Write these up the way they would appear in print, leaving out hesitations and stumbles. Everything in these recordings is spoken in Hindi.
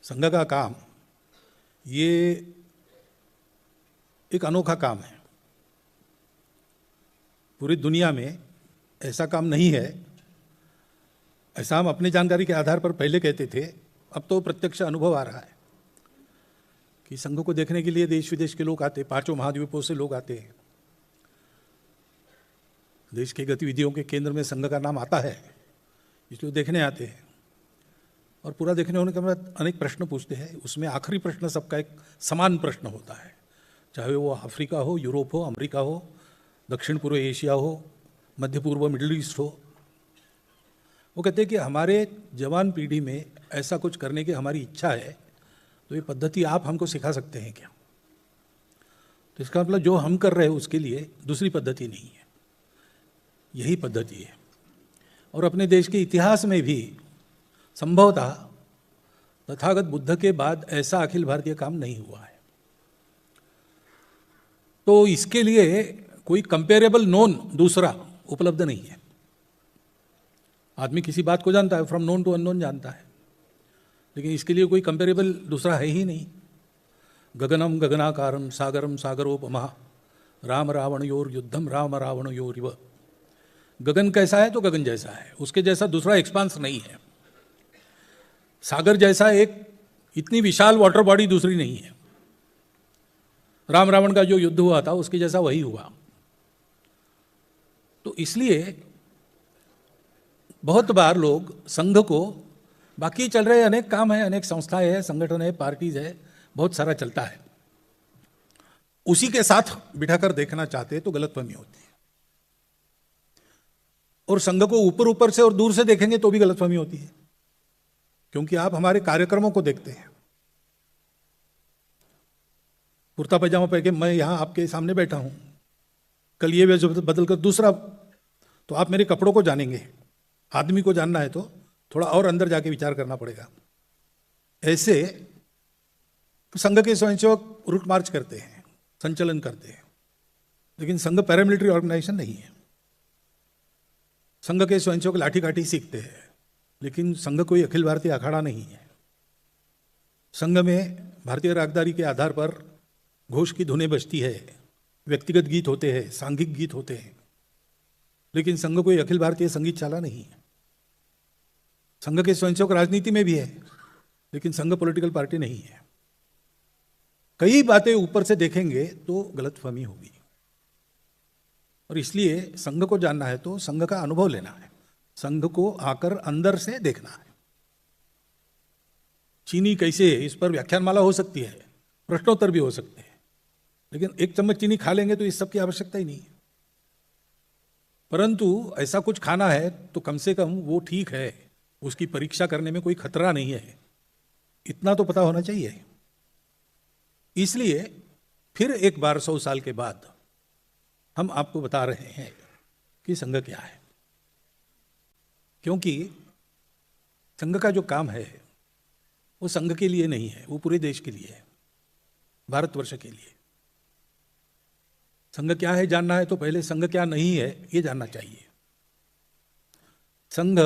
संघ का काम ये एक अनोखा काम है। पूरी दुनिया में ऐसा काम नहीं है। ऐसा हम अपनी जानकारी के आधार पर पहले कहते थे, अब तो प्रत्यक्ष अनुभव आ रहा है कि संघ को देखने के लिए देश विदेश के लोग आते, पांचों महाद्वीपों से लोग आते हैं। देश की गतिविधियों के केंद्र में संघ का नाम आता है, इसलिए देखने आते हैं और पूरा देखने होने के बाद अनेक प्रश्न पूछते हैं। उसमें आखिरी प्रश्न सबका एक समान प्रश्न होता है, चाहे वो अफ्रीका हो, यूरोप हो, अमेरिका हो, दक्षिण पूर्व एशिया हो, मध्य पूर्व मिडिल ईस्ट हो। वो कहते हैं कि हमारे जवान पीढ़ी में ऐसा कुछ करने की हमारी इच्छा है, तो ये पद्धति आप हमको सिखा सकते हैं क्या? तो इसका मतलब जो हम कर रहे हैं उसके लिए दूसरी पद्धति नहीं है, यही पद्धति है। और अपने देश के इतिहास में भी संभवतः तथागत बुद्ध के बाद ऐसा अखिल भारतीय काम नहीं हुआ है। तो इसके लिए कोई कंपेरेबल नोन दूसरा उपलब्ध नहीं है। आदमी किसी बात को जानता है, फ्रॉम नोन टू अननोन जानता है, लेकिन इसके लिए कोई कंपेरेबल दूसरा है ही नहीं। गगनम गगनाकारम सागरम सागरोपमा राम रावणयोर युद्धम राम रावणयोरिव। गगन कैसा है तो गगन जैसा है, उसके जैसा दूसरा एक्सपांस नहीं है। सागर जैसा एक इतनी विशाल वाटर बॉडी दूसरी नहीं है। राम रावण का जो युद्ध हुआ था उसके जैसा वही हुआ। तो इसलिए बहुत बार लोग संघ को, बाकी चल रहे अनेक काम है, अनेक संस्थाएं हैं, संगठन है, पार्टीज है, बहुत सारा चलता है, उसी के साथ बिठाकर देखना चाहते हैं तो गलतफहमी होती है। और संघ को ऊपर ऊपर से और दूर से देखेंगे तो भी गलतफहमी होती है, क्योंकि आप हमारे कार्यक्रमों को देखते हैं। कुर्ता पैजामा पहन के मैं यहां आपके सामने बैठा हूं, कल ये वेश बदलकर दूसरा, तो आप मेरे कपड़ों को जानेंगे। आदमी को जानना है तो थोड़ा और अंदर जाके विचार करना पड़ेगा। ऐसे संघ के स्वयंसेवक रूट मार्च करते हैं, संचलन करते हैं, लेकिन संघ पैरामिलिट्री ऑर्गेनाइजेशन नहीं है। संघ के स्वयंसेवक लाठी काठी सीखते हैं, लेकिन संघ कोई अखिल भारतीय अखाड़ा नहीं है। संघ में भारतीय रागदारी के आधार पर घोष की धुनें बजती है, व्यक्तिगत गीत होते हैं, सांघिक गीत होते हैं, लेकिन संघ कोई अखिल भारतीय संगीत शाला नहीं है। संघ के स्वयंसेवक राजनीति में भी है, लेकिन संघ पॉलिटिकल पार्टी नहीं है। कई बातें ऊपर से देखेंगे तो गलतफहमी होगी, और इसलिए संघ को जानना है तो संघ का अनुभव लेना है, संघ को आकर अंदर से देखना है। चीनी कैसे है इस पर व्याख्यानमाला हो सकती है, प्रश्नोत्तर भी हो सकते हैं, लेकिन एक चम्मच चीनी खा लेंगे तो इस सब की आवश्यकता ही नहीं है। परंतु ऐसा कुछ खाना है तो कम से कम वो ठीक है, उसकी परीक्षा करने में कोई खतरा नहीं है, इतना तो पता होना चाहिए। इसलिए फिर एक बार 100 साल के बाद हम आपको बता रहे हैं कि संघ क्या है, क्योंकि संघ का जो काम है वो संघ के लिए नहीं है, वो पूरे देश के लिए है, भारतवर्ष के लिए। संघ क्या है जानना है तो पहले संघ क्या नहीं है ये जानना चाहिए। संघ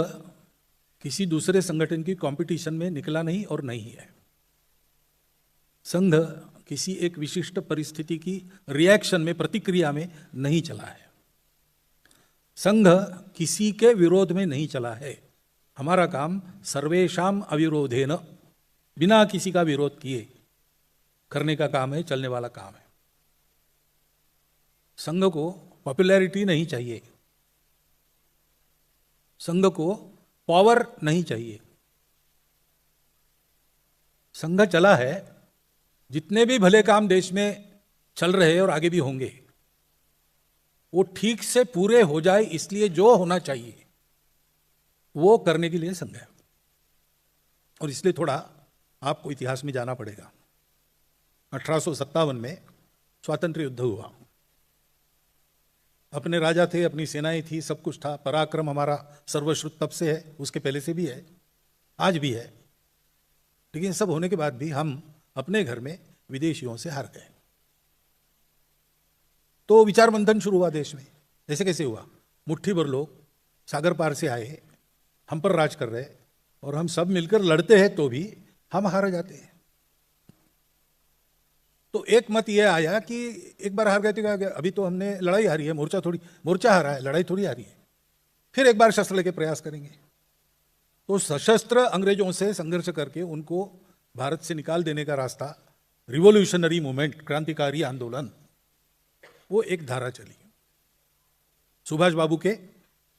किसी दूसरे संगठन की कंपटीशन में निकला नहीं और नहीं है। संघ किसी एक विशिष्ट परिस्थिति की रिएक्शन में, प्रतिक्रिया में नहीं चला है। संघ किसी के विरोध में नहीं चला है। हमारा काम सर्वेशाम अविरोधेन, बिना किसी का विरोध किए करने का काम है, चलने वाला काम है। संघ को पॉपुलैरिटी नहीं चाहिए, संघ को पावर नहीं चाहिए। संघ चला है, जितने भी भले काम देश में चल रहे हैं और आगे भी होंगे, वो ठीक से पूरे हो जाए, इसलिए जो होना चाहिए वो करने के लिए संघ है। और इसलिए थोड़ा आपको इतिहास में जाना पड़ेगा। 1857 में स्वातंत्र्य युद्ध हुआ। अपने राजा थे, अपनी सेनाएं थी, सब कुछ था, पराक्रम हमारा सर्वश्रुत तब से है, उसके पहले से भी है, आज भी है। लेकिन सब होने के बाद भी हम अपने घर में विदेशियों से हार गए। तो विचार मंथन शुरू हुआ देश में। ऐसे कैसे हुआ? मुट्ठी भर लोग सागर पार से आए, हम पर राज कर रहे, और हम सब मिलकर लड़ते हैं तो भी हम हार जाते हैं। तो एक मत ये आया कि एक बार हार गए तो क्या गया, अभी तो हमने लड़ाई हारी है, मोर्चा हारा है, लड़ाई थोड़ी हारी है, फिर एक बार शस्त्र लेके प्रयास करेंगे। तो सशस्त्र अंग्रेजों से संघर्ष करके उनको भारत से निकाल देने का रास्ता, रिवोल्यूशनरी मूवमेंट, क्रांतिकारी आंदोलन, वो एक धारा चली। सुभाष बाबू के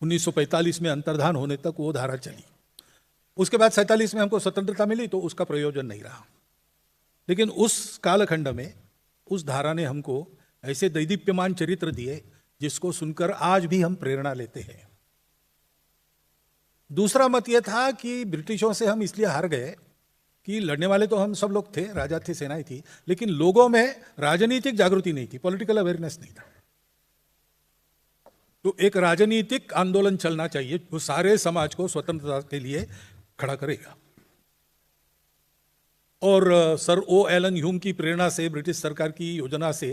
1945 में अंतर्धान होने तक वो धारा चली। उसके बाद 47 में हमको स्वतंत्रता मिली तो उसका प्रयोजन नहीं रहा। लेकिन उस कालखंड में उस धारा ने हमको ऐसे दैदीप्यमान चरित्र दिए जिसको सुनकर आज भी हम प्रेरणा लेते हैं। दूसरा मत यह था कि ब्रिटिशों से हम इसलिए हार गए कि लड़ने वाले तो हम सब लोग थे, राजा थे, सेनाएं थी, लेकिन लोगों में राजनीतिक जागृति नहीं थी, पॉलिटिकल अवेयरनेस नहीं था। तो एक राजनीतिक आंदोलन चलना चाहिए जो सारे समाज को स्वतंत्रता के लिए खड़ा करेगा। और सर ओ एलन ह्यूम की प्रेरणा से, ब्रिटिश सरकार की योजना से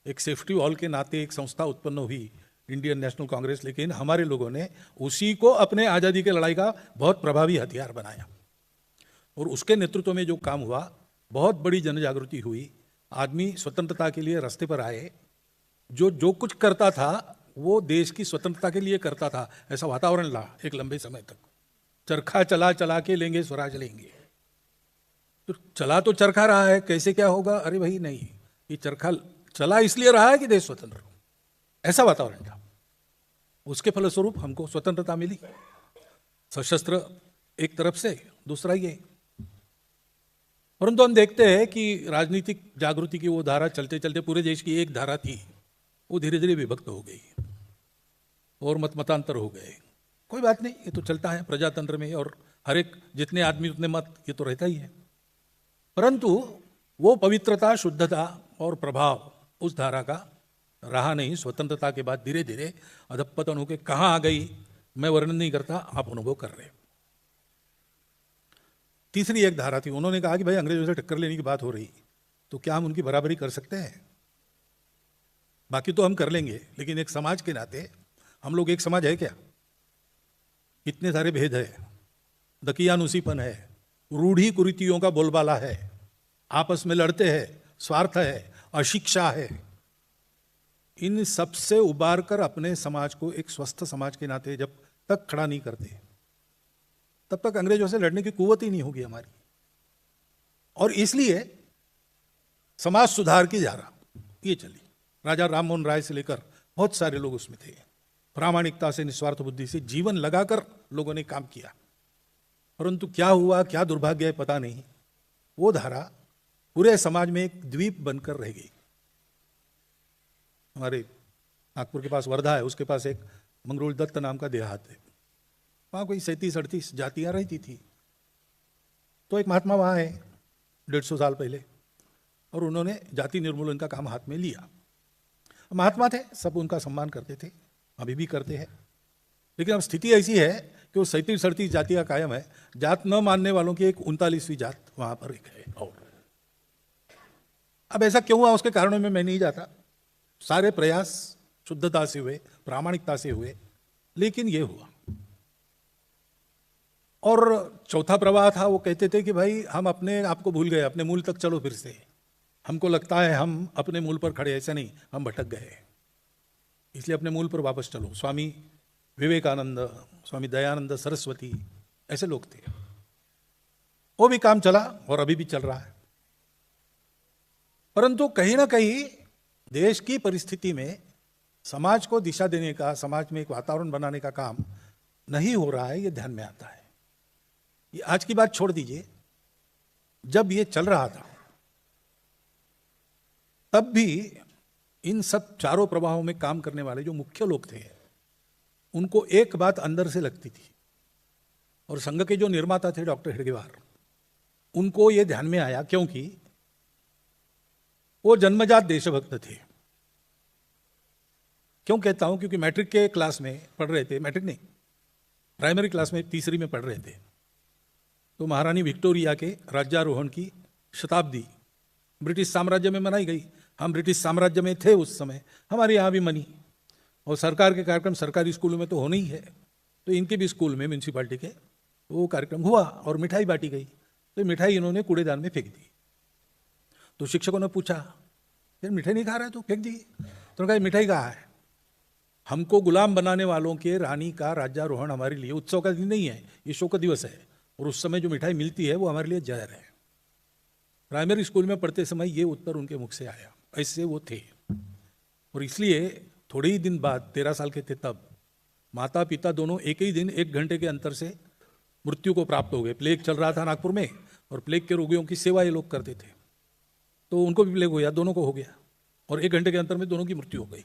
एक सेफ्टी वॉल के नाते एक संस्था उत्पन्न हुई, इंडियन नेशनल कांग्रेस। लेकिन हमारे लोगों ने उसी को अपने आज़ादी के लड़ाई का बहुत प्रभावी हथियार बनाया और उसके नेतृत्व में जो काम हुआ, बहुत बड़ी जन जागृति हुई, आदमी स्वतंत्रता के लिए रास्ते पर आए। जो कुछ करता था वो देश की स्वतंत्रता के लिए करता था, ऐसा वातावरण ला एक लंबे समय तक। चरखा चला चला के लेंगे स्वराज लेंगे, तो चला तो चरखा रहा है, कैसे क्या होगा, अरे भाई नहीं, ये चरखा चला इसलिए रहा है कि देश स्वतंत्र हो, ऐसा वातावरण था। उसके फलस्वरूप हमको स्वतंत्रता मिली, सशस्त्र एक तरफ से, दूसरा ये। परंतु हम देखते हैं कि राजनीतिक जागृति की वो धारा चलते चलते, पूरे देश की एक धारा थी, वो धीरे धीरे विभक्त हो गई और मतांतर हो गए। कोई बात नहीं, ये तो चलता है प्रजातंत्र में, और हर एक जितने आदमी उतने मत, ये तो रहता ही है। परंतु वो पवित्रता, शुद्धता और प्रभाव उस धारा का रहा नहीं। स्वतंत्रता के बाद धीरे धीरे अधपतन होकर कहाँ आ गई, मैं वर्णन नहीं करता, आप अनुभव कर रहे। तीसरी एक धारा थी, उन्होंने कहा कि भाई अंग्रेजों से टक्कर लेने की बात हो रही, तो क्या हम उनकी बराबरी कर सकते हैं? बाकी तो हम कर लेंगे, लेकिन एक समाज के नाते हम लोग एक समाज है क्या? कितने सारे भेद है, दकियानुसीपन है, रूढ़ी कुरीतियों का बोलबाला है, आपस में लड़ते हैं, स्वार्थ है, अशिक्षा है। इन सब से उबार कर अपने समाज को एक स्वस्थ समाज के नाते जब तक खड़ा नहीं करते, तब तक अंग्रेजों से लड़ने की कुव्वत ही नहीं होगी हमारी। और इसलिए समाज सुधार की धारा ये चली। राजा राममोहन राय से लेकर बहुत सारे लोग उसमें थे, प्रामाणिकता से, निस्वार्थ बुद्धि से जीवन लगाकर लोगों ने काम किया। परंतु क्या हुआ, क्या दुर्भाग्य है पता नहीं, वो धारा पूरे समाज में एक द्वीप बनकर रह गई। हमारे नागपुर के पास वर्धा है, उसके पास एक मंगरूल दत्त नाम का देहात है, वहाँ कोई 37-38 जातियाँ रहती थी। तो एक महात्मा वहाँ है 150 साल पहले, और उन्होंने जाति निर्मूलन का काम हाथ में लिया। महात्मा थे, सब उनका सम्मान करते थे, अभी भी करते हैं। लेकिन अब स्थिति ऐसी है कि वो 37-38 जातियाँ कायम है, जात न मानने वालों की एक 39वीं जात वहाँ पर एक है। और अब ऐसा क्यों हुआ, उसके कारणों में मैं नहीं जाता। सारे प्रयास शुद्धता से हुए, प्रामाणिकता से हुए, लेकिन ये हुआ। और चौथा प्रवाह था, वो कहते थे कि भाई हम अपने आप को भूल गए, अपने मूल तक चलो फिर से। हमको लगता है हम अपने मूल पर खड़े, ऐसा नहीं, हम भटक गए, इसलिए अपने मूल पर वापस चलो। स्वामी विवेकानंद, स्वामी दयानंद सरस्वती, ऐसे लोग थे। वो भी काम चला और अभी भी चल रहा है। परंतु कहीं ना कहीं देश की परिस्थिति में समाज को दिशा देने का, समाज में एक वातावरण बनाने का काम नहीं हो रहा है, ये ध्यान में आता है। ये आज की बात छोड़ दीजिए, जब ये चल रहा था तब भी इन सब चारों प्रवाहों में काम करने वाले जो मुख्य लोग थे, उनको एक बात अंदर से लगती थी, और संघ के जो निर्माता थे डॉक्टर हेडगेवार, उनको ये ध्यान में आया, क्योंकि वो जन्मजात देशभक्त थे। क्यों कहता हूं? क्योंकि मैट्रिक के क्लास में पढ़ रहे थे, मैट्रिक नहीं, प्राइमरी क्लास में तीसरी में पढ़ रहे थे, तो महारानी विक्टोरिया के राज्यारोहण की शताब्दी ब्रिटिश साम्राज्य में मनाई गई। हम ब्रिटिश साम्राज्य में थे उस समय, हमारे यहाँ भी मनी, और सरकार के कार्यक्रम सरकारी स्कूलों में तो होने ही है, तो इनके भी स्कूल में म्यूनसिपालिटी के वो कार्यक्रम हुआ और मिठाई बांटी गई। तो मिठाई इन्होंने कूड़ेदान में फेंक दी। तो शिक्षकों ने पूछा, यार मिठाई नहीं खा रहा है तो फेंक दी। तो कहा मिठाई कहाँ है? हमको गुलाम बनाने वालों के रानी का राज्यारोहण हमारे लिए उत्सव का दिन नहीं है, ये शोक दिवस है, और उस समय जो मिठाई मिलती है वो हमारे लिए जहर है। प्राइमरी स्कूल में पढ़ते समय ये उत्तर उनके मुख से आया, ऐसे वो थे। और इसलिए थोड़े ही दिन बाद, 13 साल के थे तब, माता पिता दोनों एक ही दिन 1 घंटे के अंतर से मृत्यु को प्राप्त हो गए। प्लेग चल रहा था नागपुर में, और प्लेग के रोगियों की सेवा ये लोग करते थे, तो उनको भी प्लेग हो गया, दोनों को हो गया, और 1 घंटे के अंतर में दोनों की मृत्यु हो गई।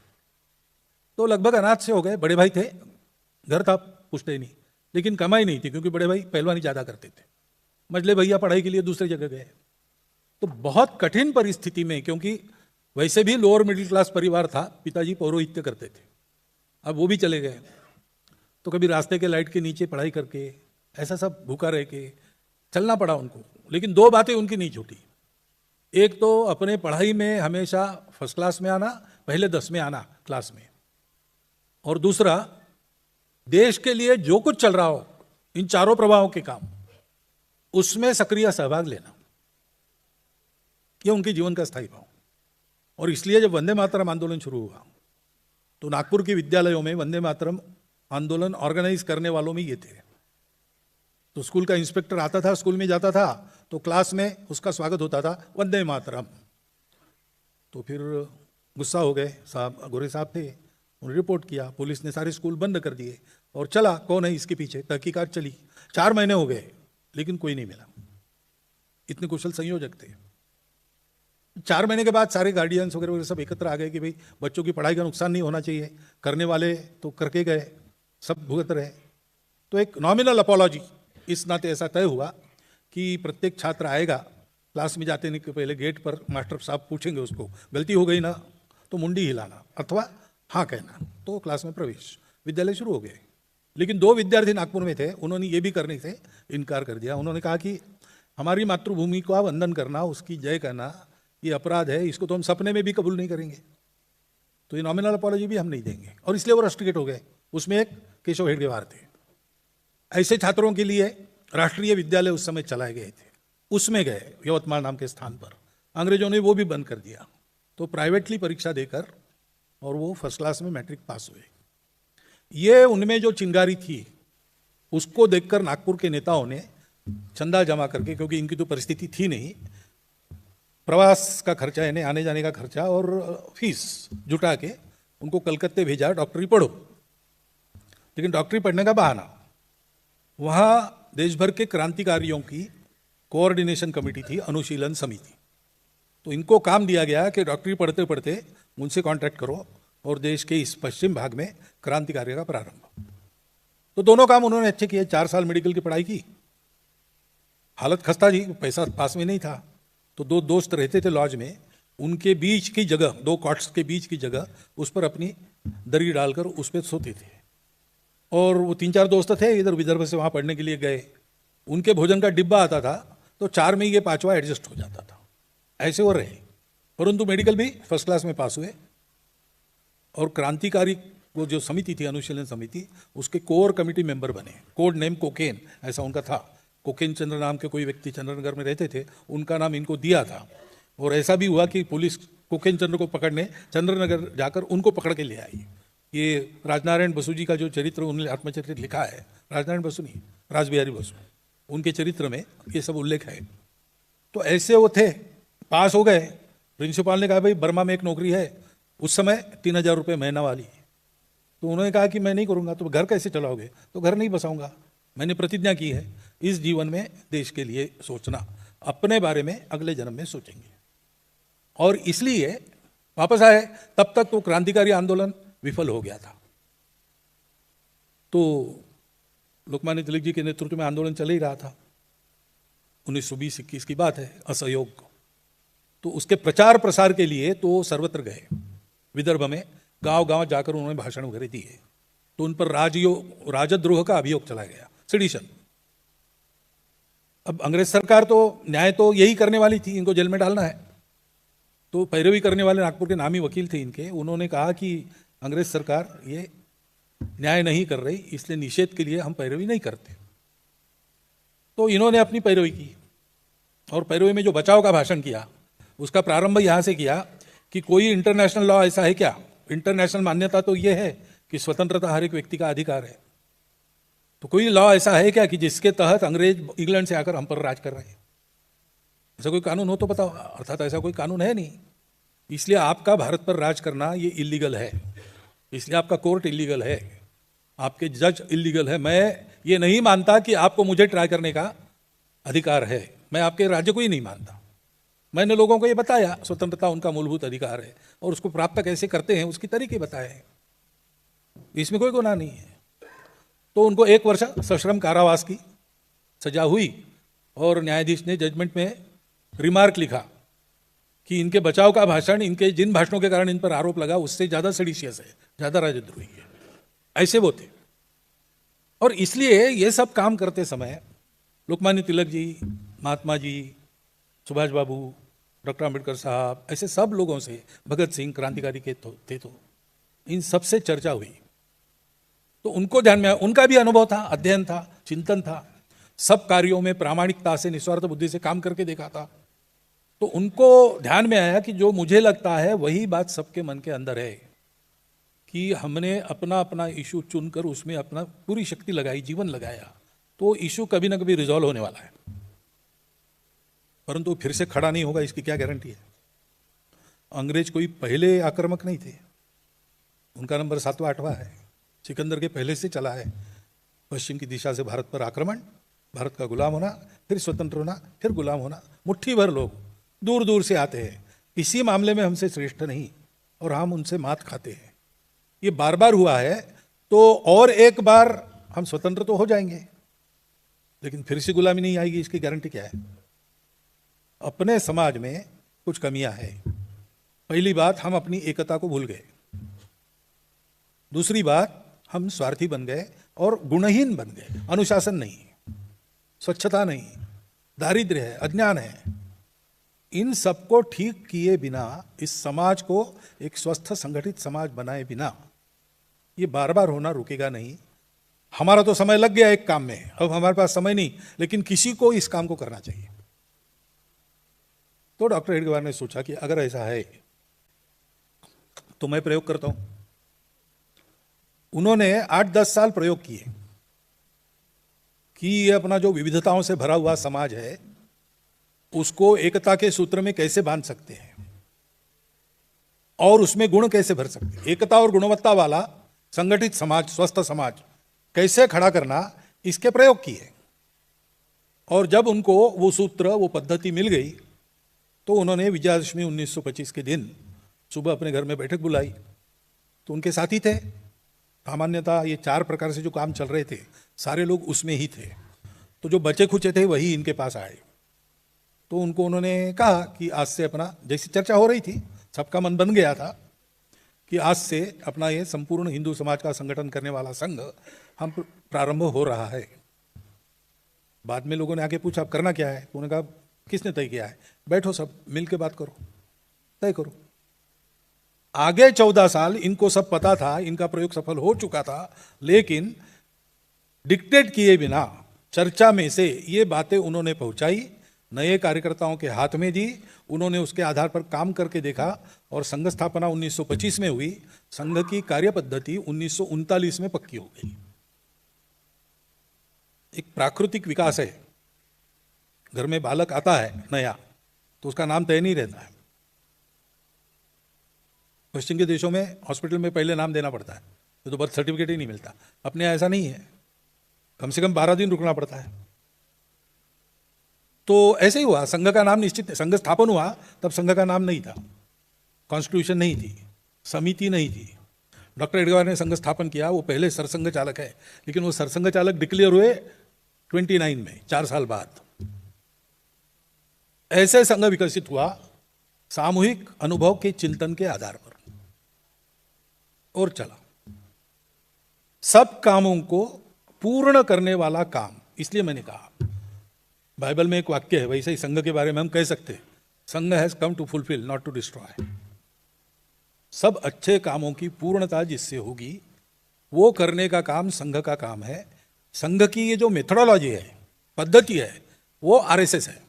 तो लगभग अनाथ से हो गए। बड़े भाई थे, घर था पुश्तैनी नहीं, लेकिन कमाई नहीं थी, क्योंकि बड़े भाई पहलवानी ज़्यादा करते थे। मझले भैया पढ़ाई के लिए दूसरी जगह गए। तो बहुत कठिन परिस्थिति में, क्योंकि वैसे भी लोअर मिडिल क्लास परिवार था, पिताजी पौरोहित्य करते थे, अब वो भी चले गए। तो कभी रास्ते के लाइट के नीचे पढ़ाई करके, ऐसा सब भूखा रह के चलना पड़ा उनको। लेकिन 2 बातें उनकी नहीं छूटी। एक तो अपने पढ़ाई में हमेशा फर्स्ट क्लास में आना, पहले 10 में आना क्लास में, और दूसरा देश के लिए जो कुछ चल रहा हो, इन चारों प्रभावों के काम, उसमें सक्रिय सहभाग लेना। ये उनके जीवन का स्थायी भाव। और इसलिए जब वंदे मातरम आंदोलन शुरू हुआ, तो नागपुर के विद्यालयों में वंदे मातरम आंदोलन ऑर्गेनाइज करने वालों में ये थे। तो स्कूल का इंस्पेक्टर आता था, स्कूल में जाता था, तो क्लास में उसका स्वागत होता था, वंदे मातरम। तो फिर गुस्सा हो गए साहब, गोरे साहब थे, उन्होंने रिपोर्ट किया, पुलिस ने सारे स्कूल बंद कर दिए, और चला कौन है इसके पीछे, तहकीकात चली। 4 महीने हो गए, लेकिन कोई नहीं मिला। इतने कुशल संयोजक थे। 4 महीने के बाद सारे गार्डियंस वगैरह सब एकत्र आ गए कि भाई बच्चों की पढ़ाई का नुकसान नहीं होना चाहिए, करने वाले तो करके गए, सब भुगत रहे। तो एक नॉमिनल अपॉलॉजी इस नाते ऐसा तय हुआ कि प्रत्येक छात्र आएगा, क्लास में जाते के पहले गेट पर मास्टर साहब पूछेंगे उसको, गलती हो गई ना तो मुंडी हिलाना अथवा हाँ कहना, तो क्लास में प्रवेश। विद्यालय शुरू हो गए। लेकिन 2 विद्यार्थी नागपुर में थे, उन्होंने ये भी करने से इनकार कर दिया। उन्होंने कहा कि हमारी मातृभूमि का वंदन करना, उसकी जय कहना, ये अपराध है, इसको तो हम सपने में भी कबूल नहीं करेंगे, तो ये नॉमिनल अपॉलॉजी भी हम नहीं देंगे। और इसलिए वो रस्टिकेट हो गए। उसमें एक केशव हेडगेवार थे। ऐसे छात्रों के लिए राष्ट्रीय विद्यालय उस समय चलाए गए थे, उसमें गए यवतमाल नाम के स्थान पर। अंग्रेजों ने वो भी बंद कर दिया, तो प्राइवेटली परीक्षा देकर और वो फर्स्ट क्लास में मैट्रिक पास हुए। ये उनमें जो चिंगारी थी, उसको देखकर नागपुर के नेताओं ने चंदा जमा करके, क्योंकि इनकी तो परिस्थिति थी नहीं, प्रवास का खर्चा, यानी आने जाने का खर्चा और फीस जुटा के उनको कलकत्ते भेजा, डॉक्टरी पढ़ो। लेकिन डॉक्टरी पढ़ने का बहाना, वहाँ देश भर के क्रांतिकारियों की कोऑर्डिनेशन कमेटी थी, अनुशीलन समिति। तो इनको काम दिया गया कि डॉक्टरी पढ़ते पढ़ते उनसे कांटेक्ट करो और देश के इस पश्चिम भाग में क्रांति कार्य का प्रारंभ। तो दोनों काम उन्होंने अच्छे किए। 4 साल मेडिकल की पढ़ाई की, हालत खस्ता जी, पैसा पास में नहीं था। तो 2 दोस्त रहते थे लॉज में, उनके बीच की जगह, 2 कॉट्स के बीच की जगह, उस पर अपनी दरी डालकर उस पर सोते थे। और वो 3-4 दोस्त थे, इधर विदर्भ से वहाँ पढ़ने के लिए गए। उनके भोजन का डिब्बा आता था, तो 4 में ये 5वां एडजस्ट हो जाता था। ऐसे वो रहे, परंतु मेडिकल भी फर्स्ट क्लास में पास हुए। और क्रांतिकारी वो जो समिति थी, अनुशीलन समिति, उसके कोर कमेटी मेंबर बने। कोड नेम कोकेन, ऐसा उनका था। कोकेन चंद्र नाम के कोई व्यक्ति चंद्रनगर में रहते थे, उनका नाम इनको दिया था। और ऐसा भी हुआ कि पुलिस कोकेन चंद्र को पकड़ने चंद्रनगर जाकर उनको पकड़ के ले आई। ये राजनारायण बसु जी का जो चरित्र उन्होंने आत्मचरित्र लिखा है, राजनारायण बसु नहीं, रासबिहारी बसु, उनके चरित्र में ये सब उल्लेख है। तो ऐसे वो थे, पास हो गए। प्रिंसिपाल ने कहा भाई बर्मा में एक नौकरी है, उस समय 3000 रुपये महीना वाली। तो उन्होंने कहा कि मैं नहीं करूँगा। तो घर कैसे चलाओगे? तो घर नहीं बसाऊंगा, मैंने प्रतिज्ञा की है इस जीवन में देश के लिए सोचना, अपने बारे में अगले जन्म में सोचेंगे। और इसलिए वापस आए। तब तक तो क्रांतिकारी आंदोलन विफल हो गया था। तो लोकमान्य तिलक जी के नेतृत्व में आंदोलन चल ही रहा था। 1920-21 की बात है, असहयोग। तो उसके प्रचार प्रसार के लिए तो सर्वत्र गए, विदर्भ में गांव गांव जाकर उन्होंने भाषण वगैरह दिए। तो उन पर राजद्रोह का अभियोग चला गया, सेडिशन। अब अंग्रेज सरकार तो न्याय तो यही करने वाली थी, इनको जेल में डालना है। तो पैरवी करने वाले नागपुर के नामी वकील थे इनके, उन्होंने कहा कि अंग्रेज सरकार ये न्याय नहीं कर रही, इसलिए निषेध के लिए हम पैरवी नहीं करते। तो इन्होंने अपनी पैरवी की। और पैरवी में जो बचाव का भाषण किया उसका प्रारंभ यहाँ से किया कि कोई इंटरनेशनल लॉ ऐसा है क्या? इंटरनेशनल मान्यता तो ये है कि स्वतंत्रता हर एक व्यक्ति का अधिकार है, तो कोई लॉ ऐसा है क्या कि जिसके तहत अंग्रेज इंग्लैंड से आकर हम पर राज कर रहे हैं? ऐसा कोई कानून हो तो बताओ। अर्थात ऐसा कोई कानून है नहीं, इसलिए आपका भारत पर राज करना ये इलीगल है, इसलिए आपका कोर्ट इलीगल है, आपके जज इलीगल है। मैं ये नहीं मानता कि आपको मुझे ट्राई करने का अधिकार है, मैं आपके राज्य को ही नहीं मानता। मैंने लोगों को ये बताया स्वतंत्रता उनका मूलभूत अधिकार है और उसको प्राप्त कैसे करते हैं उसकी तरीके बताए हैं, इसमें कोई गुनाह नहीं है। तो उनको 1 वर्ष सश्रम कारावास की सजा हुई और न्यायाधीश ने जजमेंट में रिमार्क लिखा कि इनके बचाव का भाषण, इनके जिन भाषणों के कारण इन पर आरोप लगा उससे ज़्यादा सेडिशियस है, ज़्यादा राजद्रोही है, ऐसे वो थे। और इसलिए ये सब काम करते समय लोकमान्य तिलक जी, महात्मा जी, सुभाष बाबू, डॉक्टर अम्बेडकर साहब, ऐसे सब लोगों से, भगत सिंह क्रांतिकारी के थे, तो इन सब से चर्चा हुई तो उनको ध्यान में आया, उनका भी अनुभव था, अध्ययन था, चिंतन था, सब कार्यों में प्रामाणिकता से, निस्वार्थ बुद्धि से काम करके देखा था। तो उनको ध्यान में आया कि जो मुझे लगता है वही बात सबके मन के अंदर है कि हमने अपना अपना इशू चुनकर उसमें अपना पूरी शक्ति लगाई, जीवन लगाया, तो इशू कभी ना कभी रिजॉल्व होने वाला है, परंतु फिर से खड़ा नहीं होगा इसकी क्या गारंटी है? अंग्रेज कोई पहले आक्रामक नहीं थे, उनका नंबर 7वां 8वां है, सिकंदर के पहले से चला है। पश्चिम की दिशा से भारत पर आक्रमण, भारत का गुलाम होना, फिर स्वतंत्र होना, फिर गुलाम होना, मुट्ठी भर लोग दूर दूर से आते हैं, किसी मामले में हमसे श्रेष्ठ नहीं और हम उनसे मात खाते हैं। ये बार बार हुआ है, तो और एक बार हम स्वतंत्र तो हो जाएंगे लेकिन फिर से गुलामी नहीं आएगी, इसकी गारंटी क्या है? अपने समाज में कुछ कमियां हैं। पहली बात, हम अपनी एकता को भूल गए। दूसरी बात, हम स्वार्थी बन गए और गुणहीन बन गए। अनुशासन नहीं, स्वच्छता नहीं, दारिद्र्य है, अज्ञान है। इन सबको ठीक किए बिना, इस समाज को एक स्वस्थ संगठित समाज बनाए बिना ये बार बार होना रुकेगा नहीं। हमारा तो समय लग गया एक काम में, अब हमारे पास समय नहीं, लेकिन किसी को इस काम को करना चाहिए। तो डॉक्टर हेडगेवार ने सोचा कि अगर ऐसा है तो मैं प्रयोग करता हूं। उन्होंने 8-10 साल प्रयोग किए कि ये अपना जो विविधताओं से भरा हुआ समाज है उसको एकता के सूत्र में कैसे बांध सकते हैं और उसमें गुण कैसे भर सकते हैं। एकता और गुणवत्ता वाला संगठित समाज, स्वस्थ समाज कैसे खड़ा करना, इसके प्रयोग किए। और जब उनको वो सूत्र, वो पद्धति मिल गई तो उन्होंने विजयादशमी 1925 के दिन सुबह अपने घर में बैठक बुलाई। तो उनके साथी थे, सामान्यतः ये 4 प्रकार से जो काम चल रहे थे सारे लोग उसमें ही थे, तो जो बचे खुचे थे वही इनके पास आए। तो उनको उन्होंने कहा कि आज से अपना, जैसी चर्चा हो रही थी, सबका मन बन गया था कि आज से अपना ये संपूर्ण हिंदू समाज का संगठन करने वाला संघ हम प्रारंभ हो रहा है। बाद में लोगों ने आके पूछा, अब करना क्या है? तो उन्होंने कहा, किसने तय किया है? बैठो सब मिल के बात करो, तय करो। आगे 14 साल इनको सब पता था, इनका प्रयोग सफल हो चुका था, लेकिन डिक्टेट किए बिना चर्चा में से ये बातें उन्होंने पहुंचाई, नए कार्यकर्ताओं के हाथ में दी, उन्होंने उसके आधार पर काम करके देखा और संघ स्थापना 1925 में हुई। संघ की कार्य पद्धति 1939 में पक्की हो गई। एक प्राकृतिक विकास है, घर में बालक आता है नया तो उसका नाम तय नहीं रहता है। पश्चिम के देशों में हॉस्पिटल में पहले नाम देना पड़ता है, तो बर्थ सर्टिफिकेट ही नहीं मिलता। अपने ऐसा नहीं है, कम से कम 12 दिन रुकना पड़ता है। तो ऐसे ही हुआ, संघ का नाम निश्चित, संघ स्थापन हुआ तब संघ का नाम नहीं था, कॉन्स्टिट्यूशन नहीं थी, समिति नहीं थी। डॉक्टर हेडगेवार ने संघ स्थापन किया, वो पहले सरसंघ चालक है, लेकिन वो सरसंघ चालक डिक्लेयर हुए 29 में, 4 साल बाद। ऐसे संघ विकसित हुआ सामूहिक अनुभव के चिंतन के आधार पर, और चला। सब कामों को पूर्ण करने वाला काम। इसलिए मैंने कहा, बाइबल में एक वाक्य है, वैसे ही संघ के बारे में हम कह सकते हैं, Sangh has come to fulfil not to destroy. सब अच्छे कामों की पूर्णता जिससे होगी वो करने का काम संघ का काम है। संघ की ये जो मेथोडोलॉजी है, पद्धति है, वो आरएसएस है।